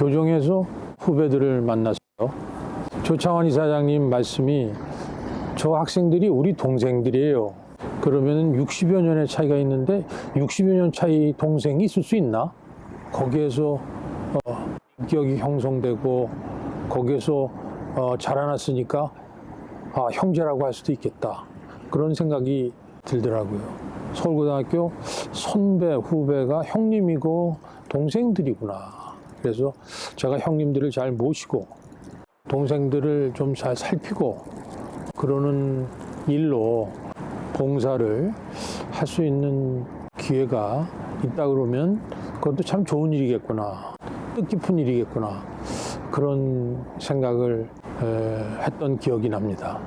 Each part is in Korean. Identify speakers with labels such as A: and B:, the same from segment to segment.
A: 교정에서 후배들을 만났어요. 조창원 이사장님 말씀이 저 학생들이 우리 동생들이에요. 그러면 60여 년의 차이가 있는데 60여 년 차이 동생이 있을 수 있나? 거기에서 인격이 형성되고 거기에서 자라났으니까 형제라고 할 수도 있겠다. 그런 생각이 들더라고요. 서울고등학교 선배, 후배가 형님이고 동생들이구나. 그래서 제가 형님들을 잘 모시고 동생들을 좀 잘 살피고 그러는 일로 봉사를 할 수 있는 기회가 있다 그러면 그것도 참 좋은 일이겠구나. 뜻깊은 일이겠구나. 그런 생각을 했던 기억이 납니다.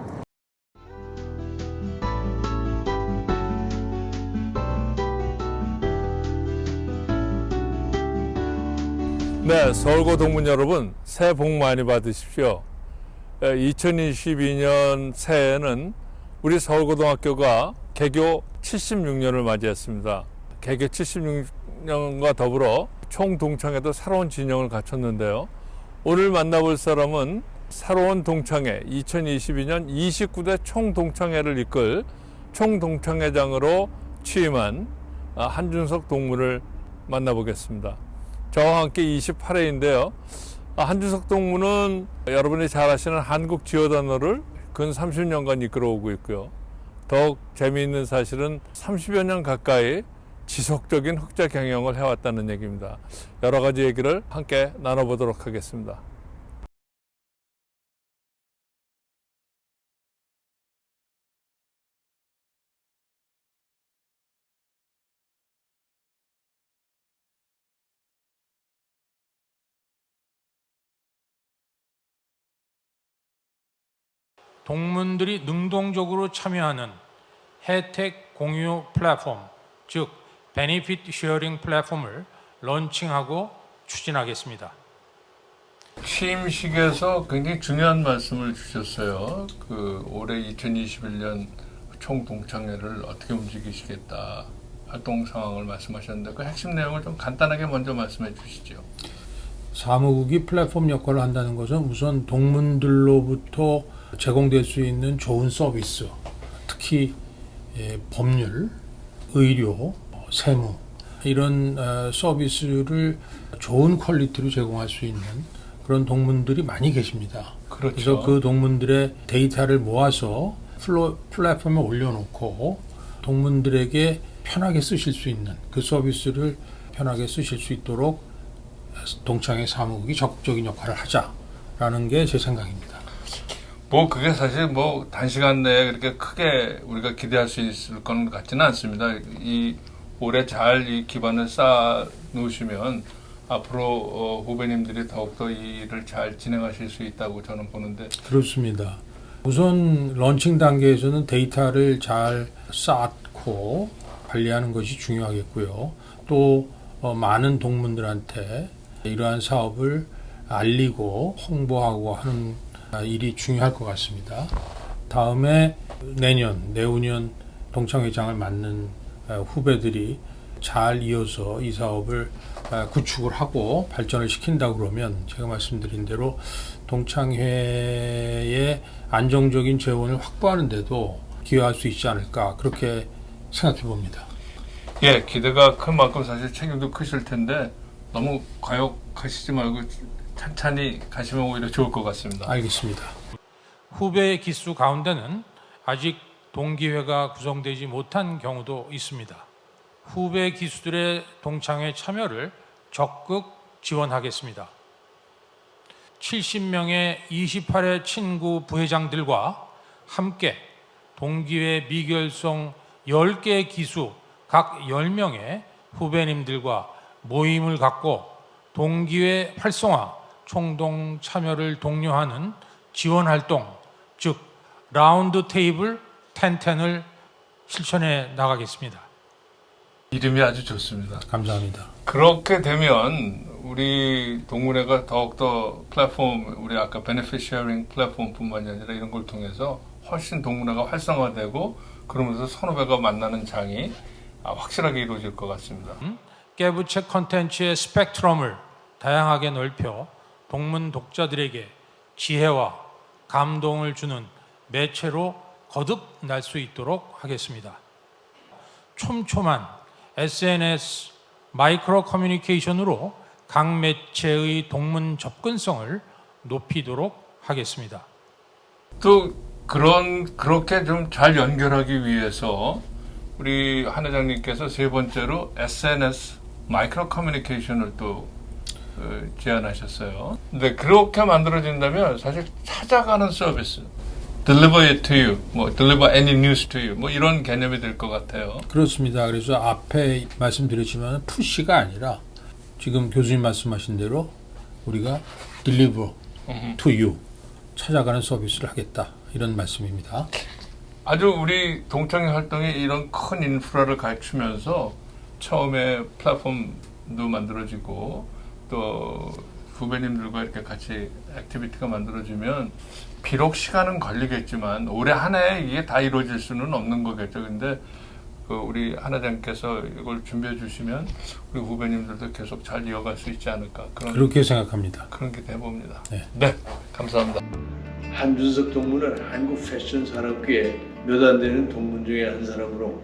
B: 네, 서울고 동문 여러분, 새해 복 많이 받으십시오. 2022년 새해에는 우리 서울고등학교가 개교 76년을 맞이했습니다. 개교 76년과 더불어 총동창회도 새로운 진영을 갖췄는데요. 오늘 만나볼 사람은 새로운 동창회 2022년 29대 총동창회를 이끌 총동창회장으로 취임한 한준석 동문을 만나보겠습니다. 저와 함께 28회인데요. 한준석 동문은 여러분이 잘 아시는 한국 지어단어를 근 30년간 이끌어오고 있고요. 더욱 재미있는 사실은 30여 년 가까이 지속적인 흑자 경영을 해왔다는 얘기입니다. 여러 가지 얘기를 함께 나눠보도록 하겠습니다.
C: 동문들이 능동적으로 참여하는 혜택 공유 플랫폼, 즉 베니핏 쉐어링 플랫폼을 런칭하고 추진하겠습니다.
B: 취임식에서 굉장히 중요한 말씀을 주셨어요. 올해 2021년 총동창회를 어떻게 움직이시겠다, 활동 상황을 말씀하셨는데 그 핵심 내용을 좀 간단하게 먼저 말씀해 주시죠.
A: 사무국이 플랫폼 역할을 한다는 것은 우선 동문들로부터 제공될 수 있는 좋은 서비스, 특히 법률, 의료, 세무 이런 서비스를 좋은 퀄리티로 제공할 수 있는 그런 동문들이 많이 계십니다.
B: 그렇죠.
A: 그래서 그 동문들의 데이터를 모아서 플랫폼에 올려놓고 동문들에게 편하게 쓰실 수 있는 그 서비스를 편하게 쓰실 수 있도록 동창회 사무국이 적극적인 역할을 하자라는 게 제 생각입니다.
B: 그게 사실 단시간 내에 그렇게 크게 우리가 기대할 수 있을 건 같지는 않습니다. 올해 잘 이 기반을 쌓아 놓으시면 앞으로 후배님들이 더욱더 이 일을 잘 진행하실 수 있다고 저는 보는데.
A: 그렇습니다. 우선 런칭 단계에서는 데이터를 잘 쌓고 관리하는 것이 중요하겠고요. 또 많은 동문들한테 이러한 사업을 알리고 홍보하고 하는 일이 중요할 것 같습니다. 다음에 내후년 동창회장을 맡는 후배들이 잘 이어서 이 사업을 구축을 하고 발전을 시킨다 그러면 제가 말씀드린 대로 동창회의 안정적인 재원을 확보하는 데도 기여할 수 있지 않을까 그렇게 생각해 봅니다.
B: 예, 기대가 큰 만큼 사실 책임도 크실 텐데 너무 과욕하시지 말고 찬찬히 가시면 오히려 좋을 것 같습니다.
A: 알겠습니다.
C: 후배 기수 가운데는 아직 동기회가 구성되지 못한 경우도 있습니다. 후배 기수들의 동창회 참여를 적극 지원하겠습니다. 70명의 28회 친구 부회장들과 함께 동기회 미결성 10개 기수 각 10명의 후배님들과 모임을 갖고 동기회 활성화, 총동 참여를 독려하는 지원 활동, 즉 라운드 테이블 1010을 실천해 나가겠습니다.
B: 이름이 아주 좋습니다.
A: 감사합니다.
B: 그렇게 되면 우리 동문회가 더욱더 플랫폼, 우리 아까 베네핏 쉐어링 플랫폼뿐만이 아니라 이런 걸 통해서 훨씬 동문회가 활성화되고 그러면서 선후배가 만나는 장이 확실하게 이루어질 것 같습니다.
C: 깨부책 콘텐츠의 스펙트럼을 다양하게 넓혀 동문 독자들에게 지혜와 감동을 주는 매체로 거듭날 수 있도록 하겠습니다. 촘촘한 SNS 마이크로 커뮤니케이션으로 각 매체의 동문 접근성을 높이도록 하겠습니다.
B: 또 그렇게 좀 잘 연결하기 위해서 우리 한 회장님께서 세 번째로 SNS 마이크로 커뮤니케이션을 또 제안하셨어요. 근데 그렇게 만들어진다면 사실 찾아가는 서비스, deliver it to you, 뭐 deliver any news to you, 뭐 이런 개념이 될 것 같아요.
A: 그렇습니다. 그래서 앞에 말씀드렸지만 푸시가 아니라 지금 교수님 말씀하신 대로 우리가 deliver to you, 찾아가는 서비스를 하겠다, 이런 말씀입니다.
B: 아주 우리 동창회 활동에 이런 큰 인프라를 갖추면서 처음에 플랫폼도 만들어지고 또 후배님들과 이렇게 같이 액티비티가 만들어지면 비록 시간은 걸리겠지만 올해 한 해에 이게 다 이루어질 수는 없는 거겠죠. 근데 우리 한 회장께서 이걸 준비해 주시면 우리 후배님들도 계속 잘 이어갈 수 있지 않을까,
A: 그렇게 생각합니다.
B: 그런 기대해 봅니다.
A: 네.
B: 네, 감사합니다.
D: 한준석 동문은 한국 패션 산업계에 몇 안 되는 동문 중에 한 사람으로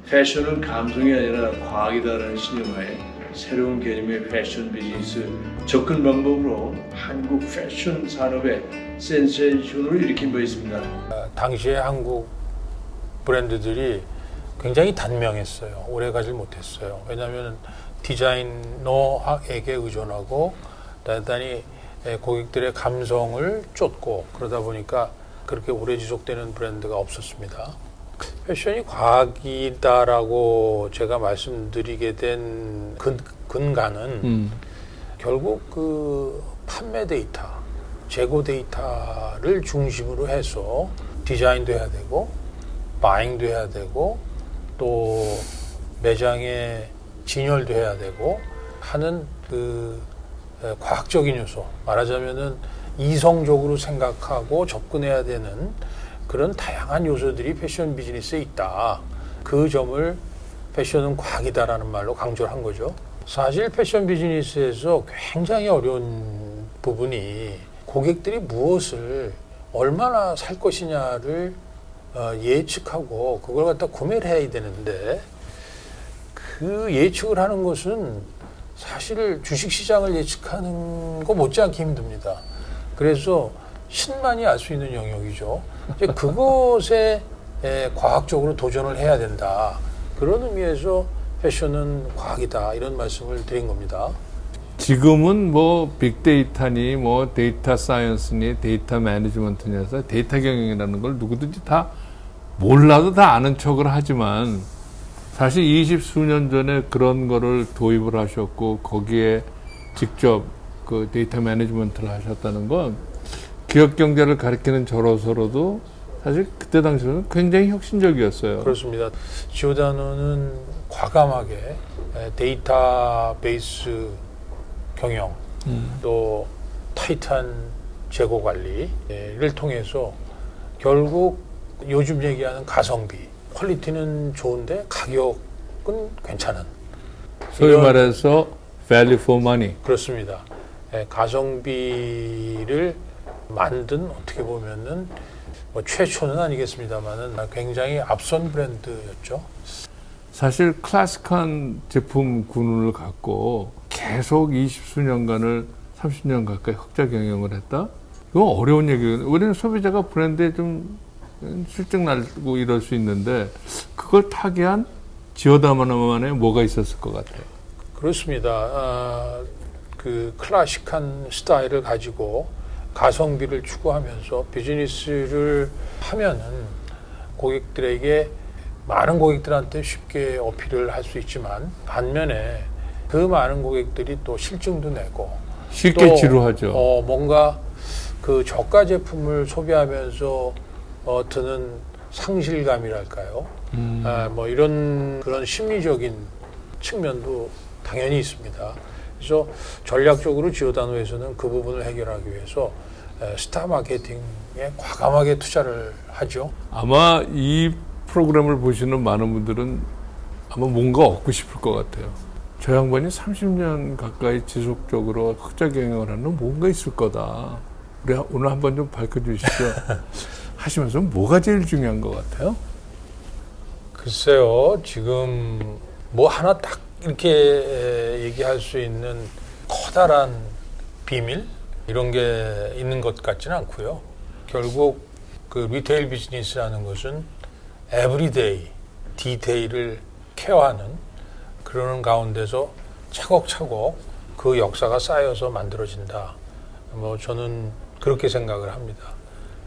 D: 패션은 감성이 아니라 과학이다라는 신념하에 새로운 개념의 패션 비즈니스 접근 방법으로 한국 패션 산업의 센세이션을 일으킨 바 있습니다.
A: 당시에 한국 브랜드들이 굉장히 단명했어요. 오래 가질 못했어요. 왜냐하면 디자이너에게 의존하고 대단히 고객들의 감성을 쫓고 그러다 보니까 그렇게 오래 지속되는 브랜드가 없었습니다. 패션이 과학이다라고 제가 말씀드리게 된 근간은 결국 그 판매 데이터, 재고 데이터를 중심으로 해서 디자인도 해야 되고 바잉도 해야 되고 또 매장에 진열도 해야 되고 하는 그 과학적인 요소, 말하자면은 이성적으로 생각하고 접근해야 되는 그런 다양한 요소들이 패션 비즈니스에 있다. 그 점을 패션은 과학이다라는 말로 강조를 한 거죠. 사실 패션 비즈니스에서 굉장히 어려운 부분이 고객들이 무엇을 얼마나 살 것이냐를 예측하고 그걸 갖다 구매를 해야 되는데 그 예측을 하는 것은 사실 주식시장을 예측하는 거 못지않게 힘듭니다. 그래서 신만이 알 수 있는 영역이죠. 이제 그것에 과학적으로 도전을 해야 된다. 그런 의미에서 패션은 과학이다. 이런 말씀을 드린 겁니다.
B: 지금은 뭐 빅데이터니 뭐 데이터 사이언스니 데이터 매니지먼트니해서 데이터 경영이라는 걸 누구든지 다 몰라도 다 아는 척을 하지만 사실 20수년 전에 그런 거를 도입을 하셨고 거기에 직접 그 데이터 매니지먼트를 하셨다는 건 기업 경제를 가리키는 저로서로도 사실 그때 당시에는 굉장히 혁신적이었어요.
A: 그렇습니다. 지오다노는 과감하게 데이터베이스 경영, 또 타이트한 재고 관리를 통해서 결국 요즘 얘기하는 가성비, 퀄리티는 좋은데 가격은 괜찮은.
B: 소위 말해서 value for money.
A: 그렇습니다. 가성비를 만든 어떻게 보면은 뭐 최초는 아니겠습니다만은 굉장히 앞선 브랜드였죠.
B: 사실 클래식한 제품 군을 갖고 계속 20수년간을 30년 가까이 흑자 경영을 했다? 이거 어려운 얘기거든요. 우리는 소비자가 브랜드에 좀 실증 나고 이럴 수 있는데 그걸 타개한 지오다노만에 뭐가 있었을 것 같아요?
A: 그렇습니다. 그 클래식한 스타일을 가지고 가성비를 추구하면서 비즈니스를 하면은 고객들에게 많은 고객들한테 쉽게 어필을 할 수 있지만 반면에 그 많은 고객들이 또 실증도 내고
B: 쉽게
A: 또
B: 지루하죠.
A: 뭔가 그 저가 제품을 소비하면서 드는 상실감이랄까요? 뭐 이런 그런 심리적인 측면도 당연히 있습니다. 그래서 전략적으로 지오다노에서는 그 부분을 해결하기 위해서 스타 마케팅에 과감하게 투자를 하죠.
B: 아마 이 프로그램을 보시는 많은 분들은 아마 뭔가 얻고 싶을 것 같아요. 저 양반이 30년 가까이 지속적으로 흑자 경영을 하는 뭔가 있을 거다. 우리 오늘 한번 좀 밝혀주시죠. 하시면서 뭐가 제일 중요한 것 같아요?
A: 글쎄요, 지금 뭐 하나 딱 이렇게 얘기할 수 있는 커다란 비밀 이런 게 있는 것 같지는 않고요. 결국 그 리테일 비즈니스라는 것은 에브리데이 디테일을 케어하는 그러는 가운데서 차곡차곡 그 역사가 쌓여서 만들어진다. 뭐 저는 그렇게 생각을 합니다.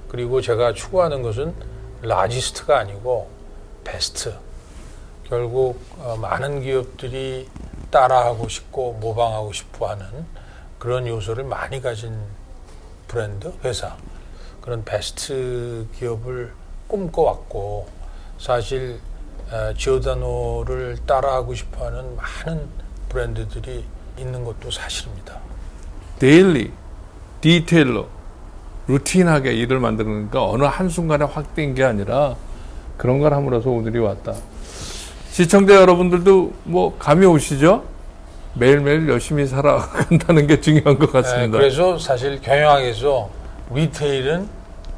A: 그리고 제가 추구하는 것은 라지스트가 아니고 베스트. 결국 많은 기업들이 따라하고 싶고 모방하고 싶어하는 그런 요소를 많이 가진 브랜드, 회사. 그런 베스트 기업을 꿈꿔왔고 사실 지오다노를 따라하고 싶어하는 많은 브랜드들이 있는 것도 사실입니다.
B: 데일리, 디테일로, 루틴하게 일을 만드니까 어느 한순간에 확 된 게 아니라 그런 걸 함으로써 오늘이 왔다. 시청자 여러분들도 뭐 감이 오시죠? 매일매일 열심히 살아간다는 게 중요한 것 같습니다.
A: 그래서 사실 경영학에서 리테일은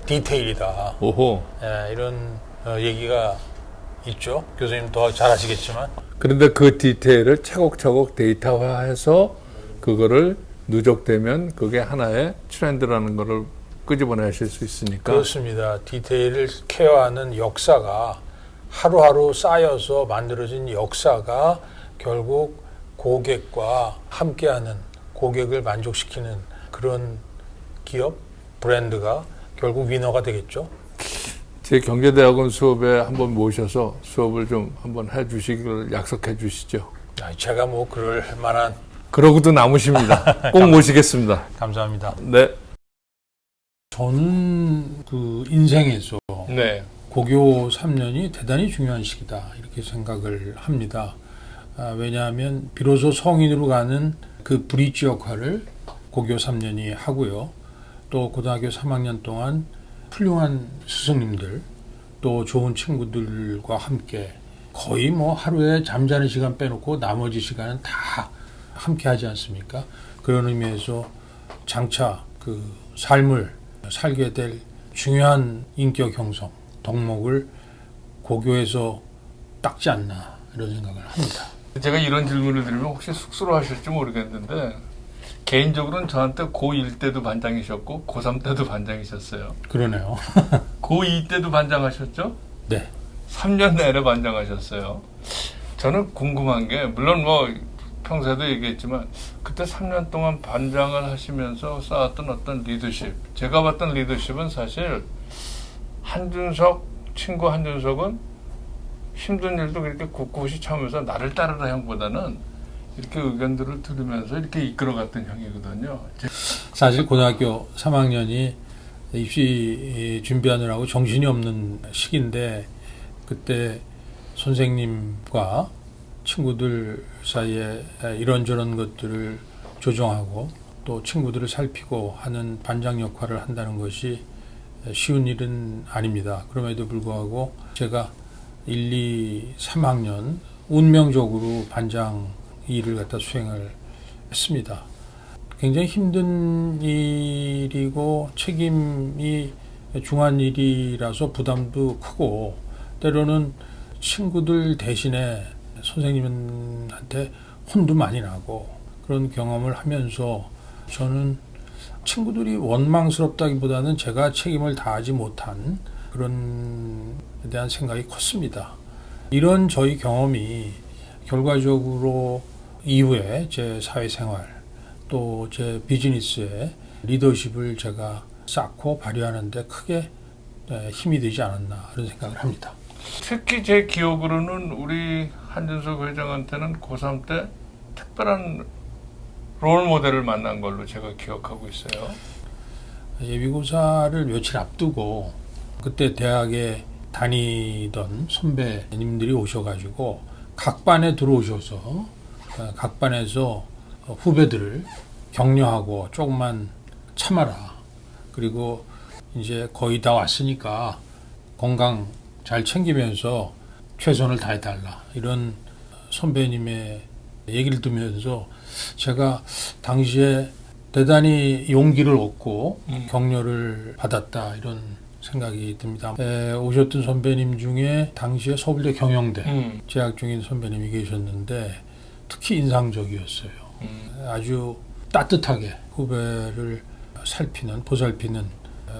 A: 디테일이다.
B: 오호.
A: 이런 얘기가 있죠. 교수님 더 잘 아시겠지만.
B: 그런데 그 디테일을 차곡차곡 데이터화해서 그거를 누적되면 그게 하나의 트렌드라는 거를 끄집어내실 수 있으니까.
A: 그렇습니다. 디테일을 케어하는 역사가 하루하루 쌓여서 만들어진 역사가 결국 고객과 함께하는 고객을 만족시키는 그런 기업, 브랜드가 결국 위너가 되겠죠.
B: 제 경제대학원 수업에 한번 모셔서 수업을 좀 한번 해주시기를 약속해 주시죠.
A: 제가 뭐 그럴 만한.
B: 그러고도 남으십니다. 꼭 모시겠습니다.
A: 감사합니다.
B: 네.
A: 저는 그 인생에서
B: 네.
A: 고교 3년이 대단히 중요한 시기다 이렇게 생각을 합니다. 왜냐하면 비로소 성인으로 가는 그 브릿지 역할을 고교 3년이 하고요. 또 고등학교 3학년 동안 훌륭한 스승님들 또 좋은 친구들과 함께 거의 뭐 하루에 잠자는 시간 빼놓고 나머지 시간은 다 함께 하지 않습니까? 그런 의미에서 장차 그 삶을 살게 될 중요한 인격 형성 덕목을 고교에서 닦지 않나 이런 생각을 합니다.
B: 제가 이런 질문을 드리면 혹시 쑥스러워하실지 모르겠는데 개인적으로는 저한테 고1 때도 반장이셨고 고3 때도 반장이셨어요.
A: 그러네요.
B: 고2 때도 반장하셨죠?
A: 네.
B: 3년 내내 반장하셨어요. 저는 궁금한 게 물론 뭐 평소에도 얘기했지만 그때 3년 동안 반장을 하시면서 쌓았던 어떤 리더십, 제가 봤던 리더십은 사실 친구 한준석은 힘든 일도 그렇게 굳굳이 참으면서 나를 따르라 형보다는 이렇게 의견들을 들으면서 이렇게 이끌어갔던 형이거든요.
A: 사실 고등학교 3학년이 입시 준비하느라고 정신이 없는 시기인데 그때 선생님과 친구들 사이에 이런저런 것들을 조정하고 또 친구들을 살피고 하는 반장 역할을 한다는 것이 쉬운 일은 아닙니다. 그럼에도 불구하고 제가 1, 2, 3학년 운명적으로 반장 일을 갖다 수행을 했습니다. 굉장히 힘든 일이고 책임이 중한 일이라서 부담도 크고 때로는 친구들 대신에 선생님한테 혼도 많이 나고 그런 경험을 하면서 저는 친구들이 원망스럽다기보다는 제가 책임을 다하지 못한 그런 에 대한 생각이 컸습니다. 이런 저희 경험이 결과적으로 이후에 제 사회생활 또 제 비즈니스의 리더십을 제가 쌓고 발휘하는 데 크게 힘이 되지 않았나 그런 생각을 합니다.
B: 특히 제 기억으로는 우리 한준석 회장한테는 고3 때 특별한 롤 모델을 만난 걸로 제가 기억하고 있어요.
A: 예비고사를 며칠 앞두고 그때 대학에 다니던 선배님들이 오셔가지고 각 반에 들어오셔서 각 반에서 후배들을 격려하고 조금만 참아라. 그리고 이제 거의 다 왔으니까 건강 잘 챙기면서 최선을 다해달라. 이런 선배님의 얘기를 듣면서 제가 당시에 대단히 용기를 얻고 격려를 받았다 이런 생각이 듭니다. 오셨던 선배님 중에 당시에 서울대 경영대 재학 중인 선배님이 계셨는데 특히 인상적이었어요. 아주 따뜻하게 후배를 보살피는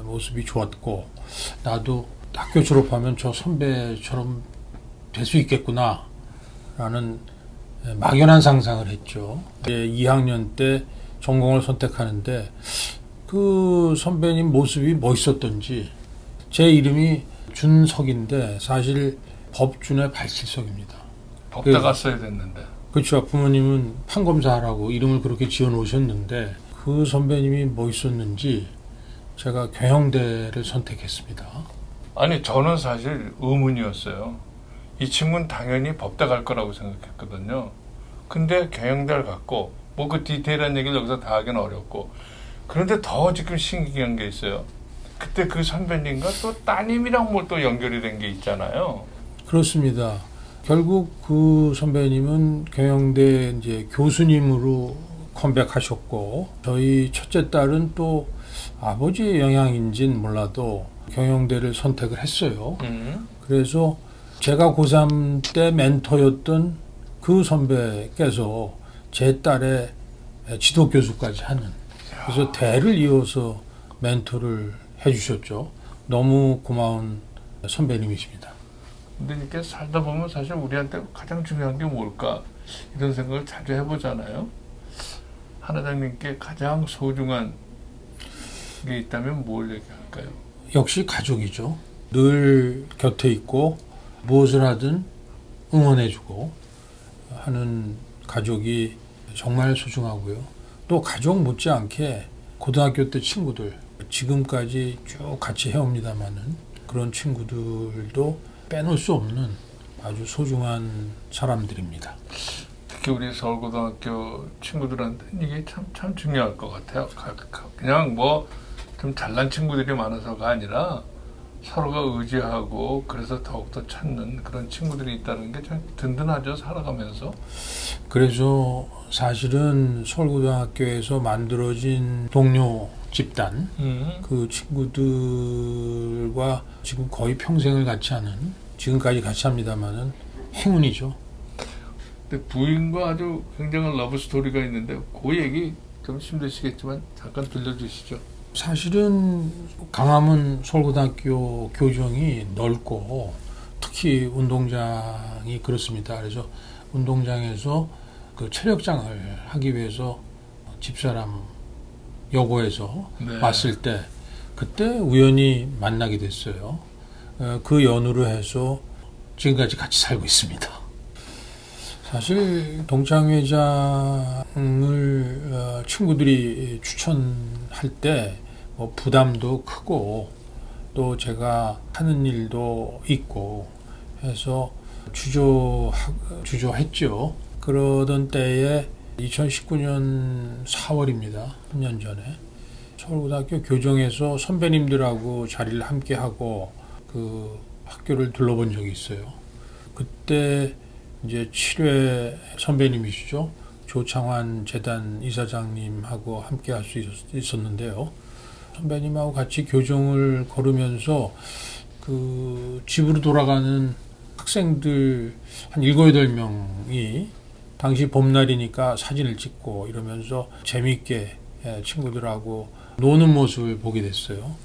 A: 모습이 좋았고 나도 학교 졸업하면 저 선배처럼 될 수 있겠구나 라는 막연한 상상을 했죠. 2학년 때 전공을 선택하는데 그 선배님 모습이 멋있었던지 제 이름이 준석인데 사실 법준의 발칠석입니다.
B: 법대가 써야 됐는데.
A: 그렇죠. 부모님은 판검사하라고 이름을 그렇게 지어 놓으셨는데 그 선배님이 멋있었는지 제가 경영대를 선택했습니다.
B: 아니 저는 사실 의문이었어요. 이 친구는 당연히 법대 갈 거라고 생각했거든요. 근데 경영대를 갔고 뭐 그 디테일한 얘기를 여기서 다 하기는 어렵고 그런데 더 지금 신기한 게 있어요. 그때 그 선배님과 또 따님이랑 뭘 또 연결이 된 게 있잖아요.
A: 그렇습니다. 결국 그 선배님은 경영대 이제 교수님으로 컴백하셨고 저희 첫째 딸은 또 아버지의 영향인지는 몰라도 경영대를 선택을 했어요. 그래서 제가 고3 때 멘토였던 그 선배께서 제 딸의 지도 교수까지 하는 그래서 대를 이어서 멘토를 해주셨죠. 너무 고마운 선배님이십니다.
B: 근데 이렇게 살다 보면 사실 우리한테 가장 중요한 게 뭘까 이런 생각을 자주 해보잖아요. 한 회장님께 가장 소중한 게 있다면 뭘 얘기할까요?
A: 역시 가족이죠. 늘 곁에 있고 무엇을 하든 응원해주고 하는 가족이 정말 소중하고요. 또 가족 못지않게 고등학교 때 친구들 지금까지 쭉 같이 해옵니다마는 그런 친구들도 빼놓을 수 없는 아주 소중한 사람들입니다.
B: 특히 우리 서울고등학교 친구들한테는 이게 참 중요할 것 같아요. 그냥 뭐 좀 잘난 친구들이 많아서가 아니라 서로가 의지하고 그래서 더욱더 찾는 그런 친구들이 있다는 게 참 든든하죠. 살아가면서.
A: 그래서 사실은 서울고등학교에서 만들어진 동료 집단 그 친구들과 지금 거의 평생을 같이 하는 지금까지 같이 합니다마는 행운이죠.
B: 근데 부인과 아주 굉장한 러브 스토리가 있는데 그 얘기 좀 힘드시겠지만 잠깐 들려주시죠.
A: 사실은 강화문 서울고등학교 교정이 넓고 특히 운동장이 그렇습니다. 그래서 운동장에서 그 체력장을 하기 위해서 집사람 여고에서
B: 네.
A: 왔을 때 그때 우연히 만나게 됐어요. 그 연으로 해서 지금까지 같이 살고 있습니다. 사실 동창회장을 친구들이 추천할 때 뭐 부담도 크고 또 제가 하는 일도 있고 해서 주저했죠. 그러던 때에 2019년 4월입니다. 3년 전에 서울고등학교 교정에서 선배님들하고 자리를 함께하고 그 학교를 둘러본 적이 있어요. 그때 이제 7회 선배님이시죠. 조창환 재단 이사장님하고 함께 할 수 있었는데요. 선배님하고 같이 교정을 걸으면서 그 집으로 돌아가는 학생들 한 7, 8명이 당시 봄날이니까 사진을 찍고 이러면서 재미있게 친구들하고 노는 모습을 보게 됐어요.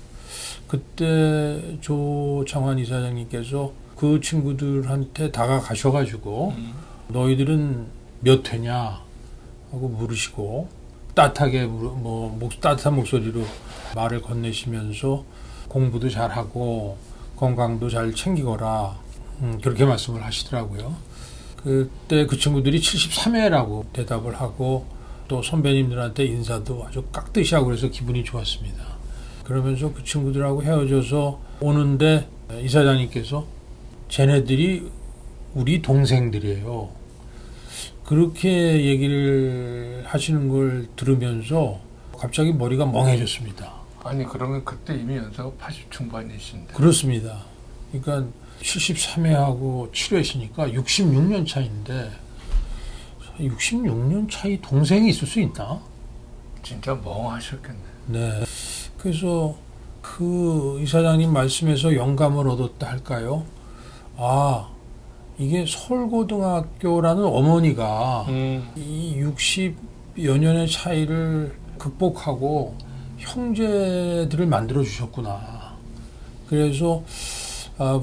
A: 그때 조창환 이사장님께서 그 친구들한테 다가가셔가지고 너희들은 몇 회냐 하고 물으시고 따뜻하게 따뜻한 목소리로 말을 건네시면서 공부도 잘하고 건강도 잘 챙기거라 그렇게 말씀을 하시더라고요. 그때 그 친구들이 73회라고 대답을 하고 또 선배님들한테 인사도 아주 깍듯이 하고 그래서 기분이 좋았습니다. 그러면서 그 친구들하고 헤어져서 오는데 이사장님께서 쟤네들이 우리 동생들이에요. 그렇게 얘기를 하시는 걸 들으면서 갑자기 머리가 멍해졌습니다.
B: 아니 그러면 그때 이미 연세가 80 중반이신데.
A: 그렇습니다. 그러니까 73회하고 7회시니까 66년 차인데 66년 차이 동생이 있을 수 있나?
B: 진짜 멍하셨겠네.
A: 네. 그래서 그 이사장님 말씀에서 영감을 얻었다 할까요? 아, 이게 서울고등학교라는 어머니가 이 60여 년의 차이를 극복하고 형제들을 만들어 주셨구나. 그래서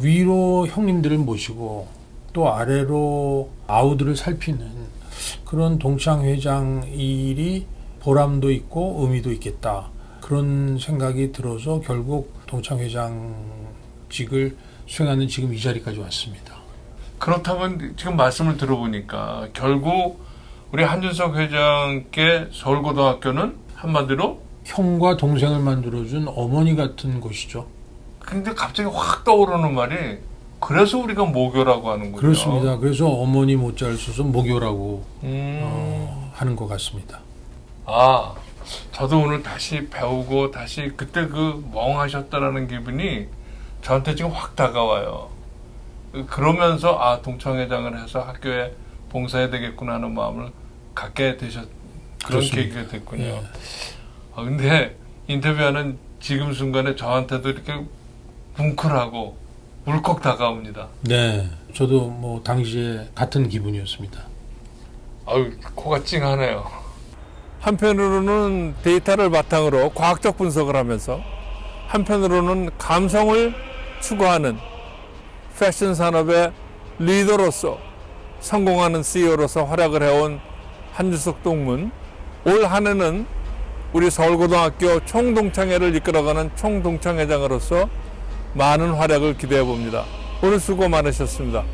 A: 위로 형님들을 모시고 또 아래로 아우들을 살피는 그런 동창회장 일이 보람도 있고 의미도 있겠다. 그런 생각이 들어서 결국 동창회장직을 수행하는 지금 이 자리까지 왔습니다.
B: 그렇다면 지금 말씀을 들어보니까 결국 우리 한준석 회장께 서울고등학교는 한마디로
A: 형과 동생을 만들어준 어머니 같은 곳이죠.
B: 근데 갑자기 확 떠오르는 말이 그래서 우리가 모교라고 하는 거죠.
A: 그렇습니다. 그래서 어머니 모자를 써서 모교라고 하는 것 같습니다.
B: 아, 저도 오늘 다시 배우고 다시 그때 그 멍하셨다라는 기분이 저한테 지금 확 다가와요. 그러면서 아, 동창회장을 해서 학교에 봉사해야 되겠구나 하는 마음을 갖게 되셨 그런
A: 그렇습니다.
B: 계기가 됐군요.
A: 예.
B: 근데 인터뷰하는 지금 순간에 저한테도 이렇게 뭉클하고 울컥 다가옵니다.
A: 네, 저도 뭐 당시에 같은 기분이었습니다.
B: 아유, 코가 찡하네요. 한편으로는 데이터를 바탕으로 과학적 분석을 하면서 한편으로는 감성을 추구하는 패션 산업의 리더로서 성공하는 CEO로서 활약을 해온 한준석 동문. 올 한 해는 우리 서울고등학교 총동창회를 이끌어가는 총동창회장으로서 많은 활약을 기대해 봅니다. 오늘 수고 많으셨습니다.